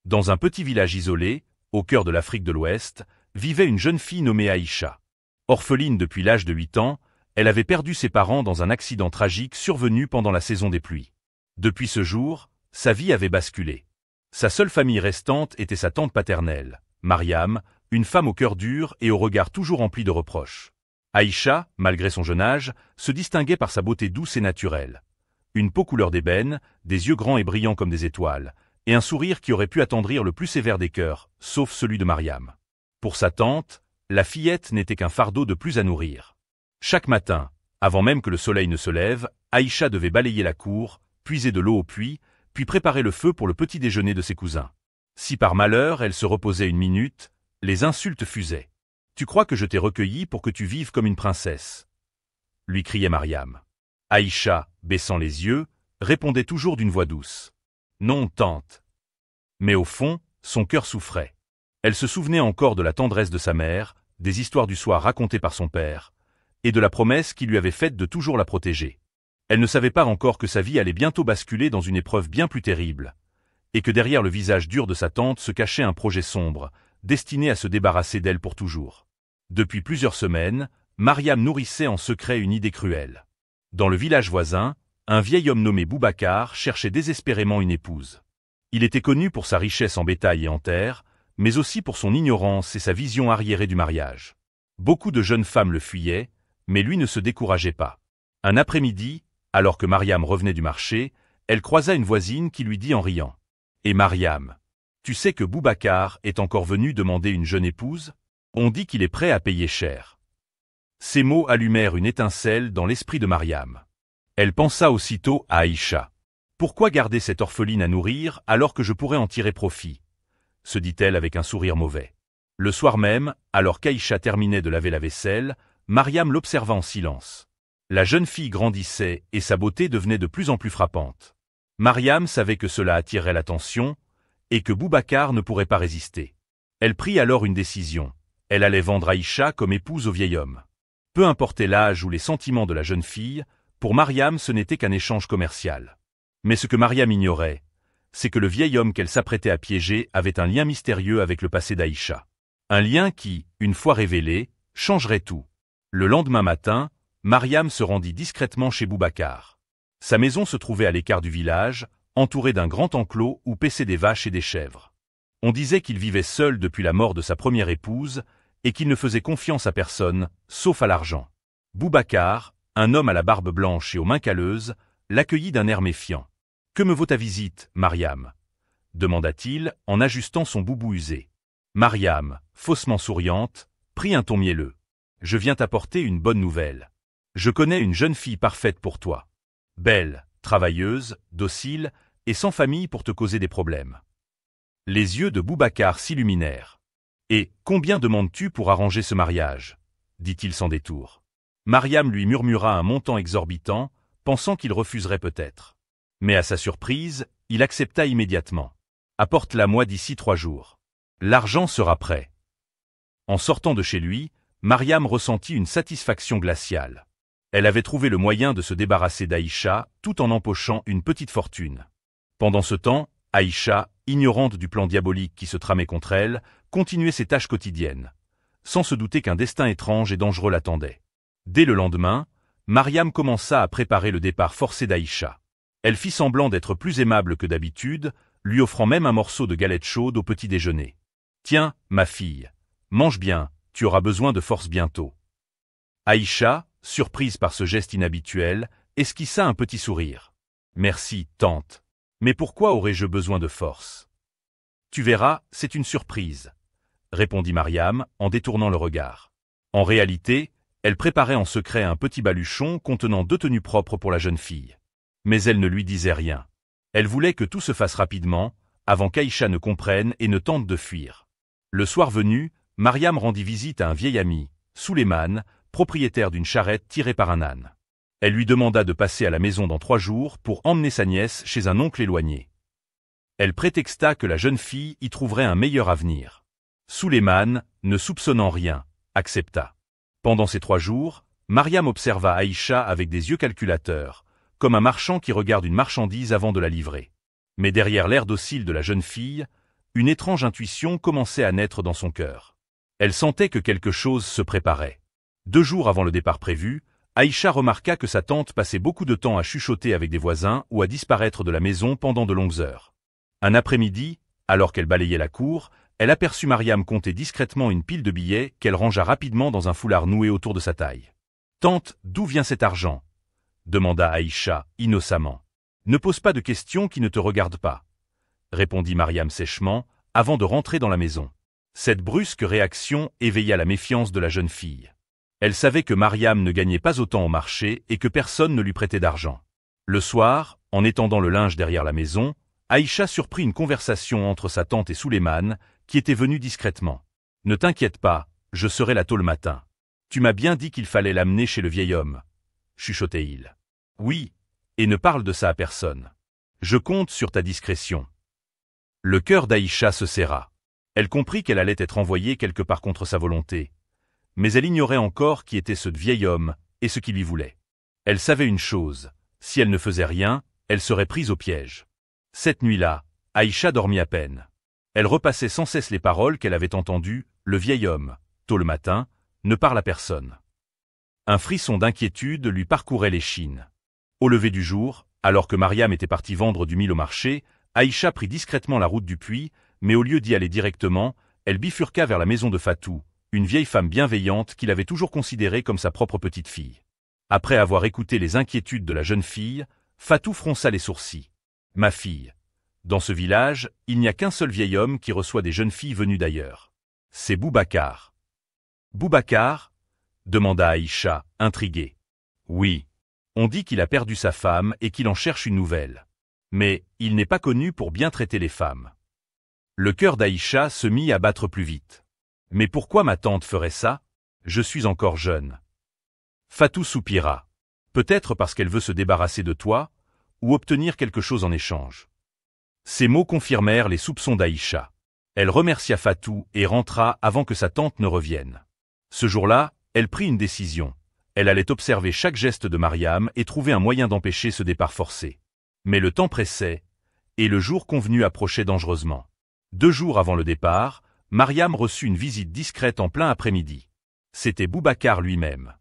Dans un petit village isolé, au cœur de l'Afrique de l'Ouest, vivait une jeune fille nommée Aïcha. Orpheline depuis l'âge de 8 ans, elle avait perdu ses parents dans un accident tragique survenu pendant la saison des pluies. Depuis ce jour, sa vie avait basculé. Sa seule famille restante était sa tante paternelle, Mariam, une femme au cœur dur et au regard toujours rempli de reproches. Aïcha, malgré son jeune âge, se distinguait par sa beauté douce et naturelle. Une peau couleur d'ébène, des yeux grands et brillants comme des étoiles, et un sourire qui aurait pu attendrir le plus sévère des cœurs, sauf celui de Mariam. Pour sa tante, la fillette n'était qu'un fardeau de plus à nourrir. Chaque matin, avant même que le soleil ne se lève, Aïcha devait balayer la cour, puiser de l'eau au puits, puis préparer le feu pour le petit déjeuner de ses cousins. Si par malheur elle se reposait une minute, les insultes fusaient. « Tu crois que je t'ai recueillie pour que tu vives comme une princesse ?» lui criait Mariam. Aïcha, baissant les yeux, répondait toujours d'une voix douce. « Non, tante. » Mais au fond, son cœur souffrait. Elle se souvenait encore de la tendresse de sa mère, des histoires du soir racontées par son père, et de la promesse qu'il lui avait faite de toujours la protéger. Elle ne savait pas encore que sa vie allait bientôt basculer dans une épreuve bien plus terrible, et que derrière le visage dur de sa tante se cachait un projet sombre, destiné à se débarrasser d'elle pour toujours. Depuis plusieurs semaines, Mariam nourrissait en secret une idée cruelle. Dans le village voisin, un vieil homme nommé Boubacar cherchait désespérément une épouse. Il était connu pour sa richesse en bétail et en terre, mais aussi pour son ignorance et sa vision arriérée du mariage. Beaucoup de jeunes femmes le fuyaient, mais lui ne se décourageait pas. Un après-midi, alors que Mariam revenait du marché, elle croisa une voisine qui lui dit en riant « Et Mariam, tu sais que Boubacar est encore venu demander une jeune épouse ? On dit qu'il est prêt à payer cher. » Ces mots allumèrent une étincelle dans l'esprit de Mariam. Elle pensa aussitôt à Aïcha. « Pourquoi garder cette orpheline à nourrir alors que je pourrais en tirer profit ?» se dit-elle avec un sourire mauvais. Le soir même, alors qu'Aïcha terminait de laver la vaisselle, Mariam l'observa en silence. La jeune fille grandissait et sa beauté devenait de plus en plus frappante. Mariam savait que cela attirerait l'attention et que Boubacar ne pourrait pas résister. Elle prit alors une décision. Elle allait vendre Aïcha comme épouse au vieil homme. Peu importait l'âge ou les sentiments de la jeune fille, pour Mariam ce n'était qu'un échange commercial. Mais ce que Mariam ignorait, c'est que le vieil homme qu'elle s'apprêtait à piéger avait un lien mystérieux avec le passé d'Aïcha. Un lien qui, une fois révélé, changerait tout. Le lendemain matin, Mariam se rendit discrètement chez Boubacar. Sa maison se trouvait à l'écart du village, entourée d'un grand enclos où paissaient des vaches et des chèvres. On disait qu'il vivait seul depuis la mort de sa première épouse et qu'il ne faisait confiance à personne, sauf à l'argent. Boubacar, un homme à la barbe blanche et aux mains calleuses, l'accueillit d'un air méfiant. « Que me vaut ta visite, Mariam ?» demanda-t-il en ajustant son boubou usé. Mariam, faussement souriante, prit un ton mielleux. « Je viens t'apporter une bonne nouvelle. Je connais une jeune fille parfaite pour toi. Belle, travailleuse, docile et sans famille pour te causer des problèmes. » Les yeux de Boubacar s'illuminèrent. « Et combien demandes-tu pour arranger ce mariage ?» dit-il sans détour. Mariam lui murmura un montant exorbitant, pensant qu'il refuserait peut-être. Mais à sa surprise, il accepta immédiatement. « Apporte-la-moi d'ici 3 jours. L'argent sera prêt. » En sortant de chez lui, Mariam ressentit une satisfaction glaciale. Elle avait trouvé le moyen de se débarrasser d'Aïcha tout en empochant une petite fortune. Pendant ce temps, Aïcha, ignorante du plan diabolique qui se tramait contre elle, continuait ses tâches quotidiennes, sans se douter qu'un destin étrange et dangereux l'attendait. Dès le lendemain, Mariam commença à préparer le départ forcé d'Aïcha. Elle fit semblant d'être plus aimable que d'habitude, lui offrant même un morceau de galette chaude au petit déjeuner. « Tiens, ma fille, mange bien, tu auras besoin de force bientôt. » Aïcha, surprise par ce geste inhabituel, esquissa un petit sourire. « Merci, tante. Mais pourquoi aurais-je besoin de force ? » « Tu verras, c'est une surprise, » répondit Mariam en détournant le regard. En réalité, elle préparait en secret un petit baluchon contenant 2 tenues propres pour la jeune fille. Mais elle ne lui disait rien. Elle voulait que tout se fasse rapidement, avant qu'Aïcha ne comprenne et ne tente de fuir. Le soir venu, Mariam rendit visite à un vieil ami, Souleymane, propriétaire d'une charrette tirée par un âne. Elle lui demanda de passer à la maison dans 3 jours pour emmener sa nièce chez un oncle éloigné. Elle prétexta que la jeune fille y trouverait un meilleur avenir. Souleymane, ne soupçonnant rien, accepta. Pendant ces 3 jours, Mariam observa Aïcha avec des yeux calculateurs, comme un marchand qui regarde une marchandise avant de la livrer. Mais derrière l'air docile de la jeune fille, Une étrange intuition commençait à naître dans son cœur. Elle sentait que quelque chose se préparait. 2 jours avant le départ prévu, Aïcha remarqua que sa tante passait beaucoup de temps à chuchoter avec des voisins ou à disparaître de la maison pendant de longues heures. Un après-midi, alors qu'elle balayait la cour, elle aperçut Mariam compter discrètement une pile de billets qu'elle rangea rapidement dans un foulard noué autour de sa taille. « Tante, d'où vient cet argent ?» demanda Aïcha, innocemment. « Ne pose pas de questions qui ne te regardent pas. » répondit Mariam sèchement, avant de rentrer dans la maison. Cette brusque réaction éveilla la méfiance de la jeune fille. Elle savait que Mariam ne gagnait pas autant au marché et que personne ne lui prêtait d'argent. Le soir, en étendant le linge derrière la maison, Aïcha surprit une conversation entre sa tante et Souleymane, qui était venu discrètement. « Ne t'inquiète pas, je serai là tôt le matin. Tu m'as bien dit qu'il fallait l'amener chez le vieil homme, » chuchotait-il. « Oui, et ne parle de ça à personne. Je compte sur ta discrétion. » Le cœur d'Aïcha se serra. Elle comprit qu'elle allait être envoyée quelque part contre sa volonté. Mais elle ignorait encore qui était ce vieil homme et ce qu'il lui voulait. Elle savait une chose, si elle ne faisait rien, elle serait prise au piège. Cette nuit-là, Aïcha dormit à peine. Elle repassait sans cesse les paroles qu'elle avait entendues, le vieil homme, tôt le matin, ne parle à personne. Un frisson d'inquiétude lui parcourait l'échine. Au lever du jour, alors que Mariam était partie vendre du mil au marché, Aïcha prit discrètement la route du puits, mais au lieu d'y aller directement, elle bifurqua vers la maison de Fatou, une vieille femme bienveillante qu'il avait toujours considérée comme sa propre petite fille. Après avoir écouté les inquiétudes de la jeune fille, Fatou fronça les sourcils. « Ma fille, dans ce village, il n'y a qu'un seul vieil homme qui reçoit des jeunes filles venues d'ailleurs. C'est Boubacar. »« Boubacar » demanda Aïcha, intriguée. « Oui. On dit qu'il a perdu sa femme et qu'il en cherche une nouvelle. Mais il n'est pas connu pour bien traiter les femmes. » Le cœur d'Aïcha se mit à battre plus vite. « Mais pourquoi ma tante ferait ça? Je suis encore jeune. » Fatou soupira. Peut-être parce qu'elle veut se débarrasser de toi, ou obtenir quelque chose en échange. Ces mots confirmèrent les soupçons d'Aïcha. Elle remercia Fatou et rentra avant que sa tante ne revienne. Ce jour-là, elle prit une décision. Elle allait observer chaque geste de Mariam et trouver un moyen d'empêcher ce départ forcé. Mais le temps pressait, et le jour convenu approchait dangereusement. 2 jours avant le départ, Mariam reçut une visite discrète en plein après-midi. C'était Boubacar lui-même.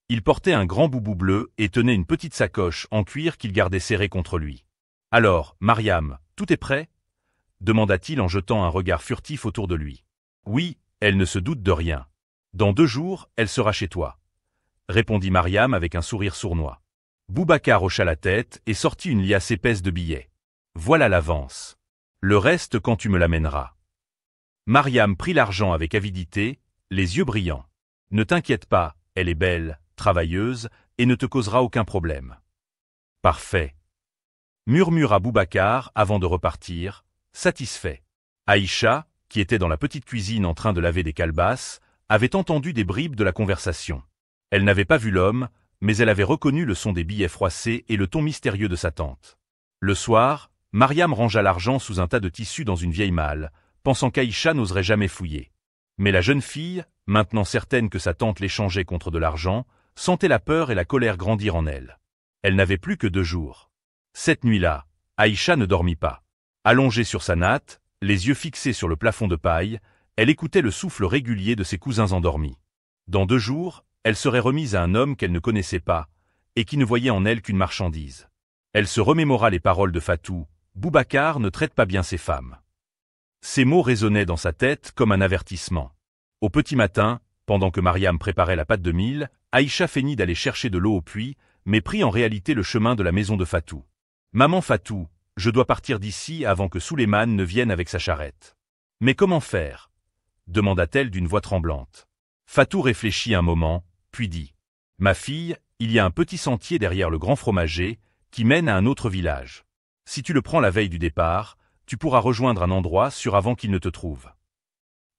Il portait un grand boubou bleu et tenait une petite sacoche en cuir qu'il gardait serrée contre lui. « Alors, Mariam, tout est prêt ?» demanda-t-il en jetant un regard furtif autour de lui. « Oui, elle ne se doute de rien. Dans 2 jours, elle sera chez toi. » répondit Mariam avec un sourire sournois. Boubacar hocha la tête et sortit une liasse épaisse de billets. « Voilà l'avance. Le reste quand tu me l'amèneras. » Mariam prit l'argent avec avidité, les yeux brillants. « Ne t'inquiète pas, elle est belle, travailleuse, et ne te causera aucun problème. »« Parfait. » murmura Boubacar avant de repartir, satisfait. Aïcha, qui était dans la petite cuisine en train de laver des calebasses, avait entendu des bribes de la conversation. Elle n'avait pas vu l'homme, mais elle avait reconnu le son des billets froissés et le ton mystérieux de sa tante. Le soir, Mariam rangea l'argent sous un tas de tissus dans une vieille malle, pensant qu'Aïcha n'oserait jamais fouiller. Mais la jeune fille, maintenant certaine que sa tante l'échangeait contre de l'argent, sentait la peur et la colère grandir en elle. Elle n'avait plus que 2 jours. Cette nuit-là, Aïcha ne dormit pas. Allongée sur sa natte, les yeux fixés sur le plafond de paille, elle écoutait le souffle régulier de ses cousins endormis. Dans 2 jours, elle serait remise à un homme qu'elle ne connaissait pas, et qui ne voyait en elle qu'une marchandise. Elle se remémora les paroles de Fatou, « Boubacar ne traite pas bien ses femmes. » Ces mots résonnaient dans sa tête comme un avertissement. Au petit matin, pendant que Mariam préparait la pâte de mil, Aïcha feignit d'aller chercher de l'eau au puits, mais prit en réalité le chemin de la maison de Fatou. « Maman Fatou, je dois partir d'ici avant que Souleymane ne vienne avec sa charrette. »« Mais comment faire ?» demanda-t-elle d'une voix tremblante. Fatou réfléchit un moment, puis dit « Ma fille, il y a un petit sentier derrière le grand fromager qui mène à un autre village. Si tu le prends la veille du départ, tu pourras rejoindre un endroit sûr avant qu'il ne te trouve. »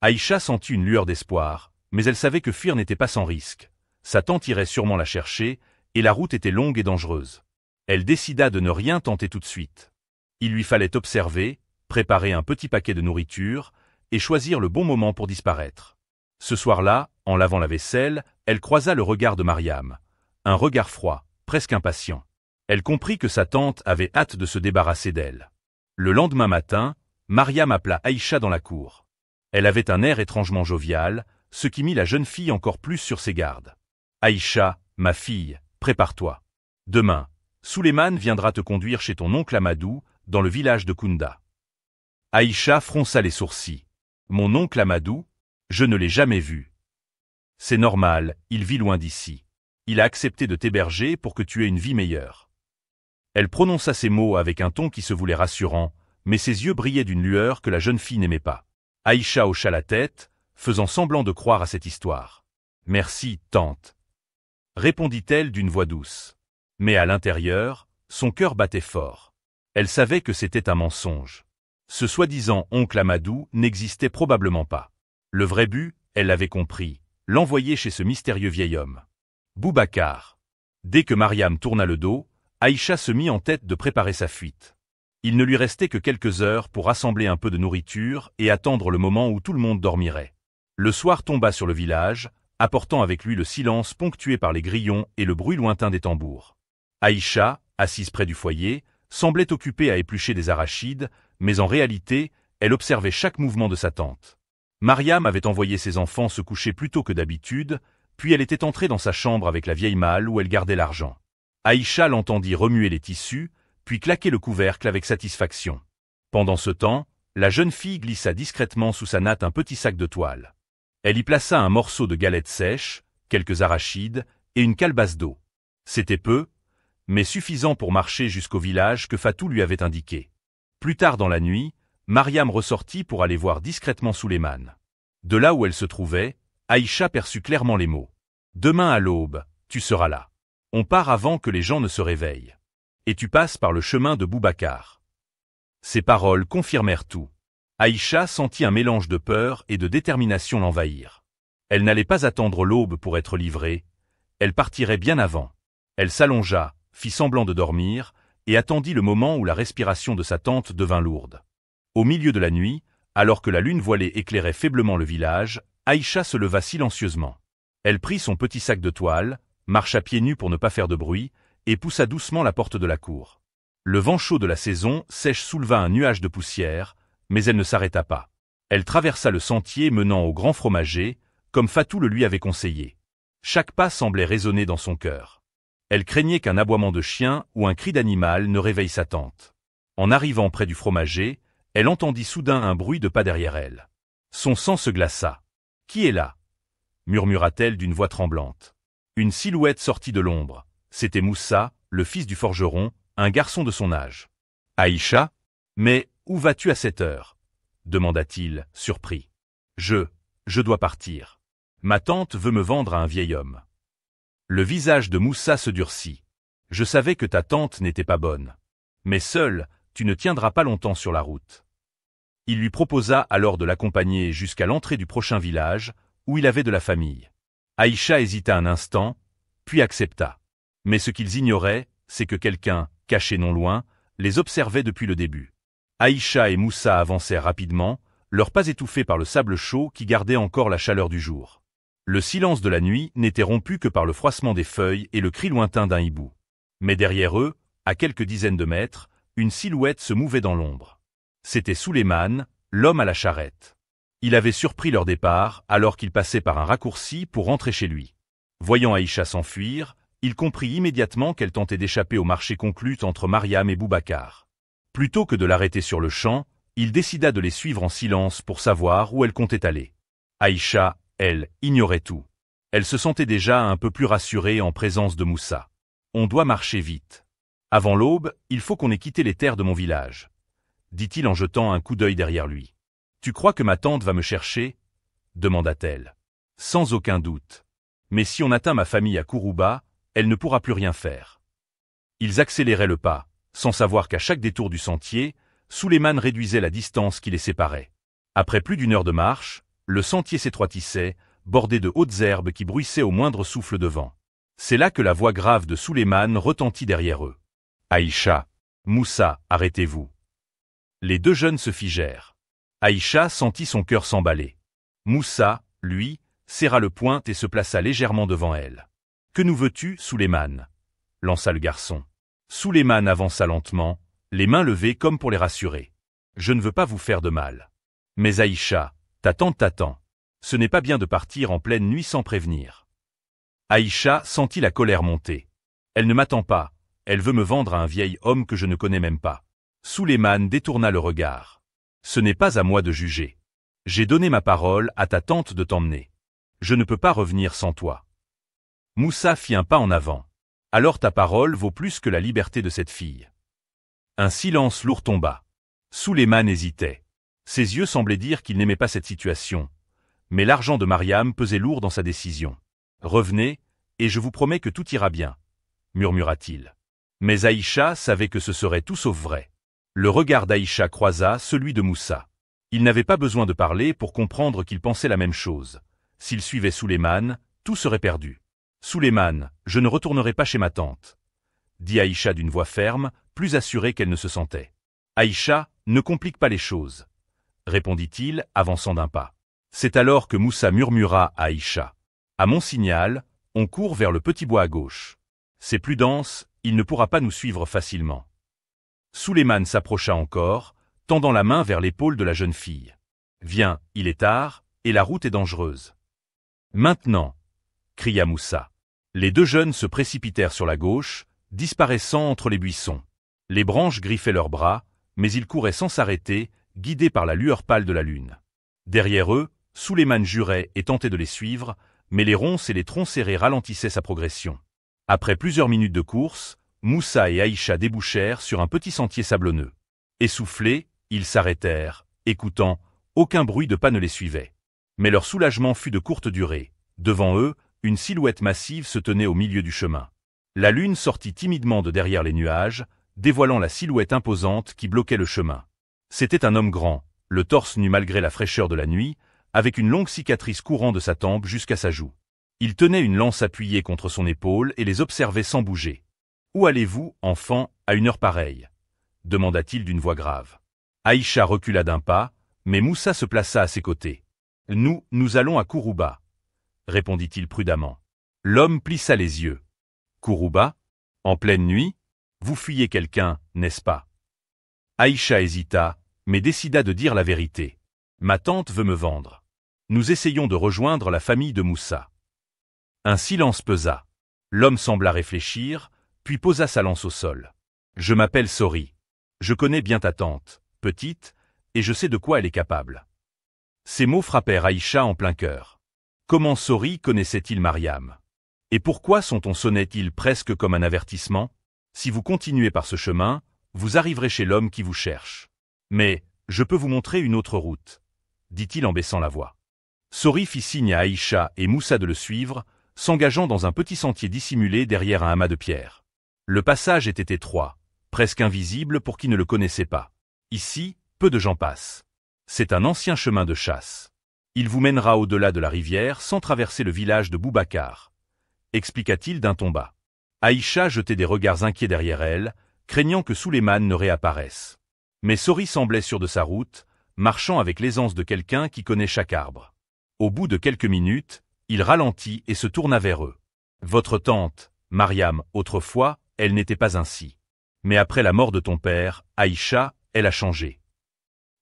Aïcha sentit une lueur d'espoir, mais elle savait que fuir n'était pas sans risque. Sa tante irait sûrement la chercher, et la route était longue et dangereuse. Elle décida de ne rien tenter tout de suite. Il lui fallait observer, préparer un petit paquet de nourriture, et choisir le bon moment pour disparaître. Ce soir-là, en lavant la vaisselle, elle croisa le regard de Mariam. Un regard froid, presque impatient. Elle comprit que sa tante avait hâte de se débarrasser d'elle. Le lendemain matin, Mariam appela Aïcha dans la cour. Elle avait un air étrangement jovial, ce qui mit la jeune fille encore plus sur ses gardes. « Aïcha, ma fille, prépare-toi. Demain, Souleymane viendra te conduire chez ton oncle Amadou, dans le village de Kounda. » Aïcha fronça les sourcils. « Mon oncle Amadou? Je ne l'ai jamais vu. » « C'est normal, il vit loin d'ici. Il a accepté de t'héberger pour que tu aies une vie meilleure. » Elle prononça ces mots avec un ton qui se voulait rassurant, mais ses yeux brillaient d'une lueur que la jeune fille n'aimait pas. Aïcha hocha la tête, faisant semblant de croire à cette histoire. « Merci, tante. » répondit-elle d'une voix douce. Mais à l'intérieur, son cœur battait fort. Elle savait que c'était un mensonge. Ce soi-disant oncle Amadou n'existait probablement pas. Le vrai but, elle l'avait compris, l'envoyer chez ce mystérieux vieil homme. Boubacar. Dès que Mariam tourna le dos, Aïcha se mit en tête de préparer sa fuite. Il ne lui restait que quelques heures pour rassembler un peu de nourriture et attendre le moment où tout le monde dormirait. Le soir tomba sur le village, apportant avec lui le silence ponctué par les grillons et le bruit lointain des tambours. Aïcha, assise près du foyer, semblait occupée à éplucher des arachides, mais en réalité, elle observait chaque mouvement de sa tante. Mariam avait envoyé ses enfants se coucher plus tôt que d'habitude, puis elle était entrée dans sa chambre avec la vieille malle où elle gardait l'argent. Aïcha l'entendit remuer les tissus, puis claquer le couvercle avec satisfaction. Pendant ce temps, la jeune fille glissa discrètement sous sa natte un petit sac de toile. Elle y plaça un morceau de galette sèche, quelques arachides et une calebasse d'eau. C'était peu, mais suffisant pour marcher jusqu'au village que Fatou lui avait indiqué. Plus tard dans la nuit, Mariam ressortit pour aller voir discrètement Souleymane. De là où elle se trouvait, Aïcha perçut clairement les mots. « Demain à l'aube, tu seras là. On part avant que les gens ne se réveillent. Et tu passes par le chemin de Boubacar. » Ces paroles confirmèrent tout. Aïcha sentit un mélange de peur et de détermination l'envahir. Elle n'allait pas attendre l'aube pour être livrée, elle partirait bien avant. Elle s'allongea, fit semblant de dormir, et attendit le moment où la respiration de sa tante devint lourde. Au milieu de la nuit, alors que la lune voilée éclairait faiblement le village, Aïcha se leva silencieusement. Elle prit son petit sac de toile, marcha pieds nus pour ne pas faire de bruit, et poussa doucement la porte de la cour. Le vent chaud de la saison sèche souleva un nuage de poussière, mais elle ne s'arrêta pas. Elle traversa le sentier menant au grand fromager, comme Fatou le lui avait conseillé. Chaque pas semblait résonner dans son cœur. Elle craignait qu'un aboiement de chien ou un cri d'animal ne réveille sa tante. En arrivant près du fromager, elle entendit soudain un bruit de pas derrière elle. Son sang se glaça. « Qui est là ?» murmura-t-elle d'une voix tremblante. Une silhouette sortit de l'ombre. C'était Moussa, le fils du forgeron, un garçon de son âge. « Aïcha ? Mais où vas-tu à cette heure ?» demanda-t-il, surpris. « Je dois partir. Ma tante veut me vendre à un vieil homme. » Le visage de Moussa se durcit. « Je savais que ta tante n'était pas bonne. Mais seule, tu ne tiendras pas longtemps sur la route. » Il lui proposa alors de l'accompagner jusqu'à l'entrée du prochain village, où il avait de la famille. Aïcha hésita un instant, puis accepta. Mais ce qu'ils ignoraient, c'est que quelqu'un, caché non loin, les observait depuis le début. Aïcha et Moussa avancèrent rapidement, leurs pas étouffés par le sable chaud qui gardait encore la chaleur du jour. Le silence de la nuit n'était rompu que par le froissement des feuilles et le cri lointain d'un hibou. Mais derrière eux, à quelques dizaines de mètres, une silhouette se mouvait dans l'ombre. C'était Souleymane, l'homme à la charrette. Il avait surpris leur départ alors qu'il passait par un raccourci pour rentrer chez lui. Voyant Aïcha s'enfuir, il comprit immédiatement qu'elle tentait d'échapper au marché conclu entre Mariam et Boubacar. Plutôt que de l'arrêter sur le champ, il décida de les suivre en silence pour savoir où elle comptait aller. Aïcha, elle, ignorait tout. Elle se sentait déjà un peu plus rassurée en présence de Moussa. « On doit marcher vite. Avant l'aube, il faut qu'on ait quitté les terres de mon village, » dit-il en jetant un coup d'œil derrière lui. « Tu crois que ma tante va me chercher ?» demanda-t-elle. « Sans aucun doute. Mais si on atteint ma famille à Kourouba, elle ne pourra plus rien faire. » Ils accéléraient le pas, sans savoir qu'à chaque détour du sentier, Souleymane réduisait la distance qui les séparait. Après plus d'une heure de marche, le sentier s'étroitissait, bordé de hautes herbes qui bruissaient au moindre souffle de vent. C'est là que la voix grave de Souleymane retentit derrière eux. « Aïcha, Moussa, arrêtez-vous. » Les deux jeunes se figèrent. Aïcha sentit son cœur s'emballer. Moussa, lui, serra le poing et se plaça légèrement devant elle. « Que nous veux-tu, Souleymane ?» lança le garçon. Souleymane avança lentement, les mains levées comme pour les rassurer. Je ne veux pas vous faire de mal. Mais Aïcha, ta tante t'attend. Ce n'est pas bien de partir en pleine nuit sans prévenir. Aïcha sentit la colère monter. Elle ne m'attend pas, elle veut me vendre à un vieil homme que je ne connais même pas. Souleymane détourna le regard. Ce n'est pas à moi de juger. J'ai donné ma parole à ta tante de t'emmener. Je ne peux pas revenir sans toi. Moussa fit un pas en avant. Alors ta parole vaut plus que la liberté de cette fille. Un silence lourd tomba. Souleymane hésitait. Ses yeux semblaient dire qu'il n'aimait pas cette situation. Mais l'argent de Mariam pesait lourd dans sa décision. Revenez, et je vous promets que tout ira bien, murmura-t-il. Mais Aïcha savait que ce serait tout sauf vrai. Le regard d'Aïcha croisa celui de Moussa. Il n'avait pas besoin de parler pour comprendre qu'il pensait la même chose. S'il suivait Souleymane, tout serait perdu. Souleymane, je ne retournerai pas chez ma tante, dit Aïcha d'une voix ferme, plus assurée qu'elle ne se sentait. Aïcha, ne complique pas les choses, répondit-il, avançant d'un pas. C'est alors que Moussa murmura à Aïcha. À mon signal, on court vers le petit bois à gauche. C'est plus dense, il ne pourra pas nous suivre facilement. Souleymane s'approcha encore, tendant la main vers l'épaule de la jeune fille. Viens, il est tard, et la route est dangereuse. Maintenant, cria Moussa. Les deux jeunes se précipitèrent sur la gauche, disparaissant entre les buissons. Les branches griffaient leurs bras, mais ils couraient sans s'arrêter, guidés par la lueur pâle de la lune. Derrière eux, Souleymane jurait et tentait de les suivre, mais les ronces et les troncs serrés ralentissaient sa progression. Après plusieurs minutes de course, Moussa et Aïcha débouchèrent sur un petit sentier sablonneux. Essoufflés, ils s'arrêtèrent, écoutant, aucun bruit de pas ne les suivait. Mais leur soulagement fut de courte durée. Devant eux, une silhouette massive se tenait au milieu du chemin. La lune sortit timidement de derrière les nuages, dévoilant la silhouette imposante qui bloquait le chemin. C'était un homme grand, le torse nu malgré la fraîcheur de la nuit, avec une longue cicatrice courant de sa tempe jusqu'à sa joue. Il tenait une lance appuyée contre son épaule et les observait sans bouger. « Où allez-vous, enfant, à une heure pareille » demanda-t-il d'une voix grave. Aïcha recula d'un pas, mais Moussa se plaça à ses côtés. « Nous allons à Kourouba » répondit-il prudemment. L'homme plissa les yeux. « Kourouba ? En pleine nuit ? Vous fuyez quelqu'un, n'est-ce pas » Aïcha hésita, mais décida de dire la vérité. « Ma tante veut me vendre. Nous essayons de rejoindre la famille de Moussa. » Un silence pesa. L'homme sembla réfléchir, puis posa sa lance au sol. « Je m'appelle Sori. Je connais bien ta tante, petite, et je sais de quoi elle est capable. » Ces mots frappèrent Aïcha en plein cœur. Comment Sori connaissait-il Mariam? Et pourquoi son ton sonnait-il presque comme un avertissement? Si vous continuez par ce chemin, vous arriverez chez l'homme qui vous cherche. Mais, je peux vous montrer une autre route, dit-il en baissant la voix. Sori fit signe à Aïcha et Moussa de le suivre, s'engageant dans un petit sentier dissimulé derrière un amas de pierres. Le passage était étroit, presque invisible pour qui ne le connaissait pas. Ici, peu de gens passent. C'est un ancien chemin de chasse. Il vous mènera au-delà de la rivière sans traverser le village de Boubacar, expliqua-t-il d'un ton bas. Aïcha jetait des regards inquiets derrière elle, craignant que Souleymane ne réapparaisse. Mais Sori semblait sûr de sa route, marchant avec l'aisance de quelqu'un qui connaît chaque arbre. Au bout de quelques minutes, il ralentit et se tourna vers eux. Votre tante, Mariam, autrefois, elle n'était pas ainsi. Mais après la mort de ton père, Aïcha, elle a changé.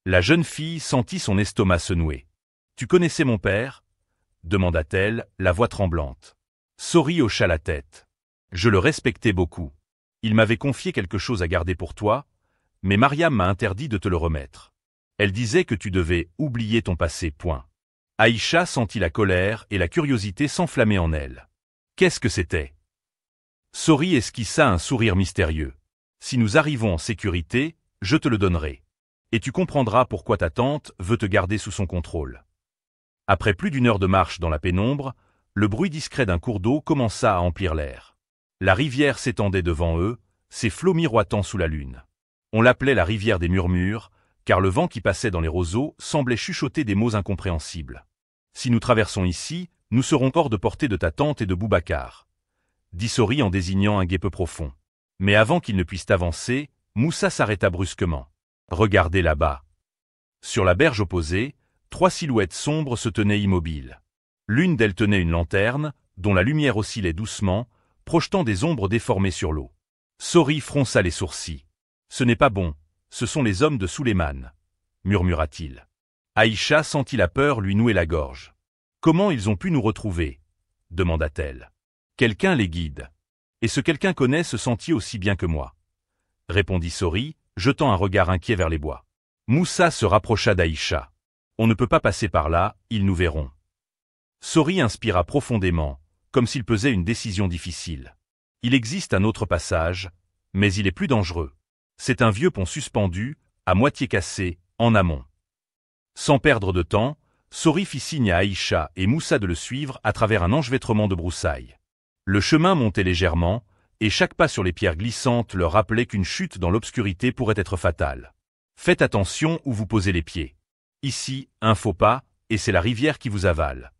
La jeune fille sentit son estomac se nouer. Tu connaissais mon père ? demanda-t-elle, la voix tremblante. Sori hocha la tête. Je le respectais beaucoup. Il m'avait confié quelque chose à garder pour toi, mais Mariam m'a interdit de te le remettre. Elle disait que tu devais oublier ton passé, point. Aïcha sentit la colère et la curiosité s'enflammer en elle. Qu'est-ce que c'était? Sori esquissa un sourire mystérieux. Si nous arrivons en sécurité, je te le donnerai. Et tu comprendras pourquoi ta tante veut te garder sous son contrôle. Après plus d'une heure de marche dans la pénombre, le bruit discret d'un cours d'eau commença à emplir l'air. La rivière s'étendait devant eux, ses flots miroitant sous la lune. On l'appelait la rivière des murmures, car le vent qui passait dans les roseaux semblait chuchoter des mots incompréhensibles. Si nous traversons ici, nous serons hors de portée de ta tante et de Boubacar, dit Sori en désignant un gué peu profond. Mais avant qu'ils ne puissent avancer, Moussa s'arrêta brusquement. Regardez là-bas. Sur la berge opposée, 3 silhouettes sombres se tenaient immobiles. L'une d'elles tenait une lanterne, dont la lumière oscillait doucement, projetant des ombres déformées sur l'eau. Sori fronça les sourcils. Ce n'est pas bon, ce sont les hommes de Souleymane, murmura-t-il. Aïcha sentit la peur lui nouer la gorge. « Comment ils ont pu nous retrouver ?» demanda-t-elle. « Quelqu'un les guide. Et ce quelqu'un connaît ce sentier aussi bien que moi. » répondit Sori, jetant un regard inquiet vers les bois. Moussa se rapprocha d'Aïcha. « On ne peut pas passer par là, ils nous verront. » Sori inspira profondément, comme s'il pesait une décision difficile. Il existe un autre passage, mais il est plus dangereux. C'est un vieux pont suspendu, à moitié cassé, en amont. Sans perdre de temps, Sori fit signe à Aïcha et Moussa de le suivre à travers un enchevêtrement de broussailles. Le chemin montait légèrement, et chaque pas sur les pierres glissantes leur rappelait qu'une chute dans l'obscurité pourrait être fatale. Faites attention où vous posez les pieds. Ici, un faux pas, et c'est la rivière qui vous avale,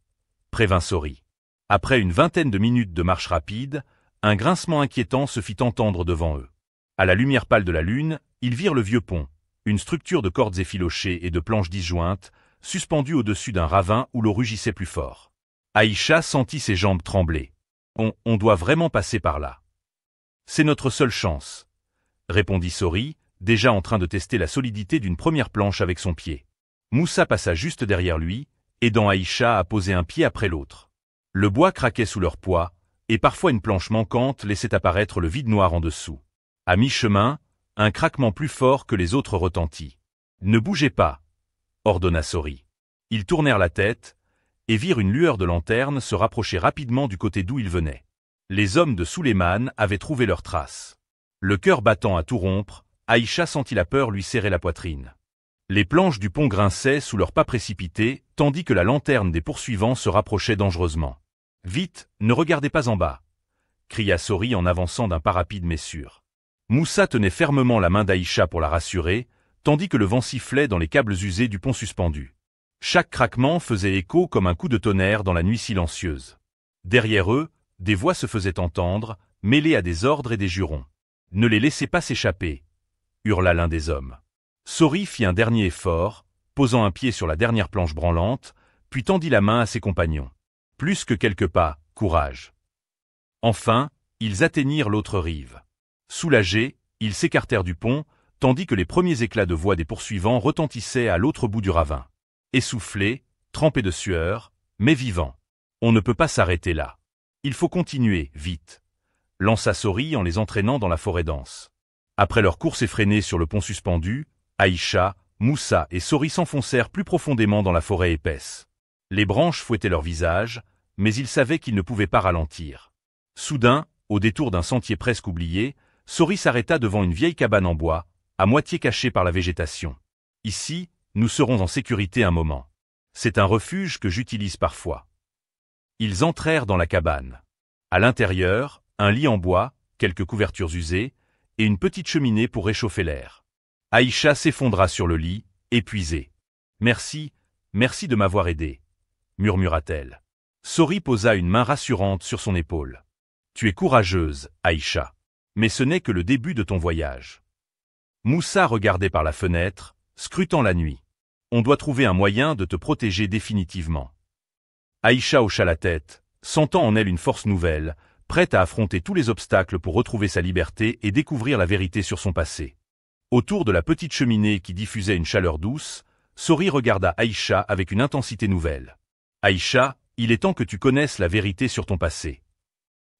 prévint Sori. Après une vingtaine de minutes de marche rapide, un grincement inquiétant se fit entendre devant eux. À la lumière pâle de la lune, ils virent le vieux pont, une structure de cordes effilochées et de planches disjointes, suspendue au-dessus d'un ravin où l'eau rugissait plus fort. Aïcha sentit ses jambes trembler. On doit vraiment passer par là. C'est notre seule chance, répondit Sori, déjà en train de tester la solidité d'une première planche avec son pied. Moussa passa juste derrière lui, aidant Aïcha à poser un pied après l'autre. Le bois craquait sous leur poids, et parfois une planche manquante laissait apparaître le vide noir en dessous. À mi-chemin, un craquement plus fort que les autres retentit. « Ne bougez pas !» ordonna Sori. Ils tournèrent la tête, et virent une lueur de lanterne se rapprocher rapidement du côté d'où ils venaient. Les hommes de Suleiman avaient trouvé leurs traces. Le cœur battant à tout rompre, Aïcha sentit la peur lui serrer la poitrine. Les planches du pont grinçaient sous leurs pas précipités, tandis que la lanterne des poursuivants se rapprochait dangereusement. « Vite, ne regardez pas en bas !» cria Sori en avançant d'un pas rapide mais sûr. Moussa tenait fermement la main d'Aïcha pour la rassurer, tandis que le vent sifflait dans les câbles usés du pont suspendu. Chaque craquement faisait écho comme un coup de tonnerre dans la nuit silencieuse. Derrière eux, des voix se faisaient entendre, mêlées à des ordres et des jurons. « Ne les laissez pas s'échapper !» hurla l'un des hommes. Sori fit un dernier effort, posant un pied sur la dernière planche branlante, puis tendit la main à ses compagnons. Plus que quelques pas, courage. Enfin, ils atteignirent l'autre rive. Soulagés, ils s'écartèrent du pont, tandis que les premiers éclats de voix des poursuivants retentissaient à l'autre bout du ravin. Essoufflés, trempés de sueur, mais vivants. On ne peut pas s'arrêter là. Il faut continuer, vite. Lança Sori en les entraînant dans la forêt dense. Après leur course effrénée sur le pont suspendu, Aïcha, Moussa et Sori s'enfoncèrent plus profondément dans la forêt épaisse. Les branches fouettaient leurs visages, mais ils savaient qu'ils ne pouvaient pas ralentir. Soudain, au détour d'un sentier presque oublié, Sori s'arrêta devant une vieille cabane en bois, à moitié cachée par la végétation. « Ici, nous serons en sécurité un moment. C'est un refuge que j'utilise parfois. » Ils entrèrent dans la cabane. À l'intérieur, un lit en bois, quelques couvertures usées, et une petite cheminée pour réchauffer l'air. Aïcha s'effondra sur le lit, épuisée. « Merci, merci de m'avoir aidé, » murmura-t-elle. Sori posa une main rassurante sur son épaule. « Tu es courageuse, Aïcha. Mais ce n'est que le début de ton voyage. » Moussa regardait par la fenêtre, scrutant la nuit. « On doit trouver un moyen de te protéger définitivement. » Aïcha hocha la tête, sentant en elle une force nouvelle, prête à affronter tous les obstacles pour retrouver sa liberté et découvrir la vérité sur son passé. Autour de la petite cheminée qui diffusait une chaleur douce, Sori regarda Aïcha avec une intensité nouvelle. « Aïcha, il est temps que tu connaisses la vérité sur ton passé. »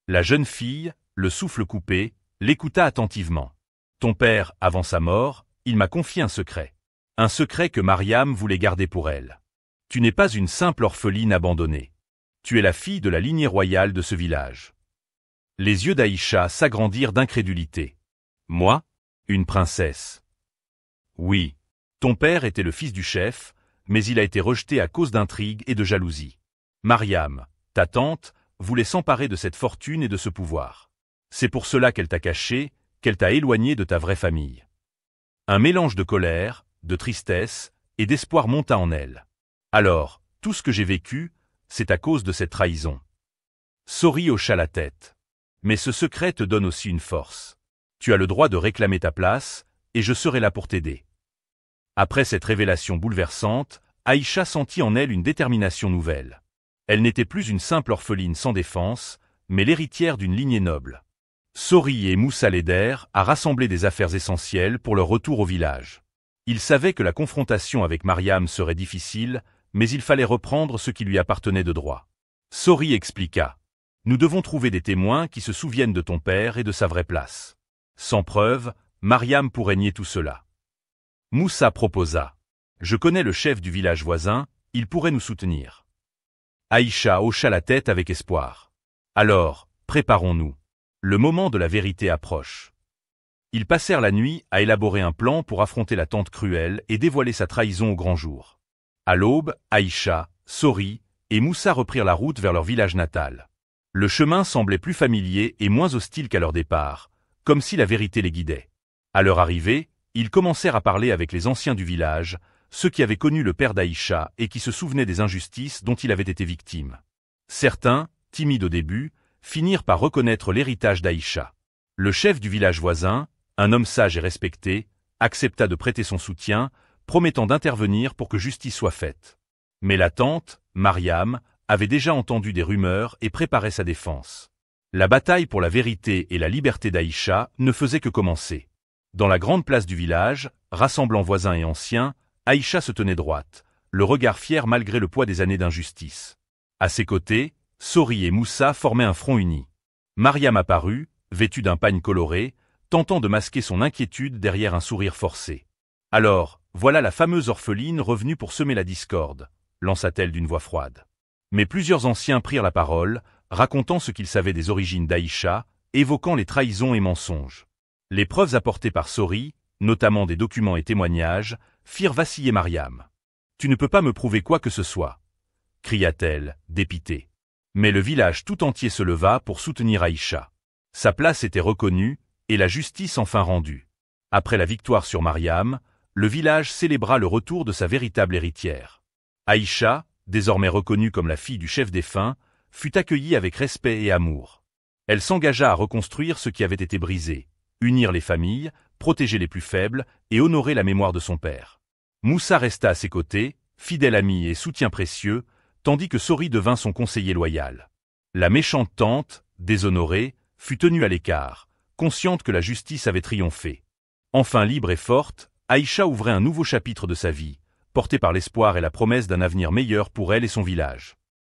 La jeune fille, le souffle coupé, l'écouta attentivement. « Ton père, avant sa mort, il m'a confié un secret. Un secret que Mariam voulait garder pour elle. Tu n'es pas une simple orpheline abandonnée. Tu es la fille de la lignée royale de ce village. » Les yeux d'Aïcha s'agrandirent d'incrédulité. « Moi, une princesse. » « Oui, ton père était le fils du chef, mais il a été rejeté à cause d'intrigues et de jalousie. Mariam, ta tante, voulait s'emparer de cette fortune et de ce pouvoir. C'est pour cela qu'elle t'a caché, qu'elle t'a éloigné de ta vraie famille. » Un mélange de colère, de tristesse et d'espoir monta en elle. « Alors, tout ce que j'ai vécu, c'est à cause de cette trahison. » Sori hocha la tête. « Mais ce secret te donne aussi une force. Tu as le droit de réclamer ta place, et je serai là pour t'aider. » Après cette révélation bouleversante, Aïcha sentit en elle une détermination nouvelle. Elle n'était plus une simple orpheline sans défense, mais l'héritière d'une lignée noble. Sori et Moussa l'aidèrent à rassembler des affaires essentielles pour leur retour au village. Il savait que la confrontation avec Mariam serait difficile, mais il fallait reprendre ce qui lui appartenait de droit. Sori expliqua. Nous devons trouver des témoins qui se souviennent de ton père et de sa vraie place. Sans preuve, Mariam pourrait nier tout cela. Moussa proposa. Je connais le chef du village voisin, il pourrait nous soutenir. Aïcha hocha la tête avec espoir. Alors, préparons-nous. Le moment de la vérité approche. Ils passèrent la nuit à élaborer un plan pour affronter la tante cruelle et dévoiler sa trahison au grand jour. À l'aube, Aïcha, Sori et Moussa reprirent la route vers leur village natal. Le chemin semblait plus familier et moins hostile qu'à leur départ, comme si la vérité les guidait. À leur arrivée, ils commencèrent à parler avec les anciens du village, ceux qui avaient connu le père d'Aïcha et qui se souvenaient des injustices dont il avait été victime. Certains, timides au début, finirent par reconnaître l'héritage d'Aïcha. Le chef du village voisin, un homme sage et respecté, accepta de prêter son soutien, promettant d'intervenir pour que justice soit faite. Mais la tante, Mariam, avait déjà entendu des rumeurs et préparait sa défense. La bataille pour la vérité et la liberté d'Aïcha ne faisait que commencer. Dans la grande place du village, rassemblant voisins et anciens, Aïcha se tenait droite, le regard fier malgré le poids des années d'injustice. À ses côtés, Sori et Moussa formaient un front uni. Mariam apparut, vêtue d'un pagne coloré, tentant de masquer son inquiétude derrière un sourire forcé. « Alors, voilà la fameuse orpheline revenue pour semer la discorde », lança-t-elle d'une voix froide. Mais plusieurs anciens prirent la parole, racontant ce qu'ils savaient des origines d'Aïcha, évoquant les trahisons et mensonges. Les preuves apportées par Sori, notamment des documents et témoignages, firent vaciller Mariam. « Tu ne peux pas me prouver quoi que ce soit » cria-t-elle, dépitée. Mais le village tout entier se leva pour soutenir Aïcha. Sa place était reconnue, et la justice enfin rendue. Après la victoire sur Mariam, le village célébra le retour de sa véritable héritière. Aïcha, désormais reconnue comme la fille du chef défunt, fut accueillie avec respect et amour. Elle s'engagea à reconstruire ce qui avait été brisé, unir les familles, protéger les plus faibles et honorer la mémoire de son père. Moussa resta à ses côtés, fidèle ami et soutien précieux, tandis que Sori devint son conseiller loyal. La méchante tante, déshonorée, fut tenue à l'écart, consciente que la justice avait triomphé. Enfin libre et forte, Aïcha ouvrait un nouveau chapitre de sa vie, porté par l'espoir et la promesse d'un avenir meilleur pour elle et son village.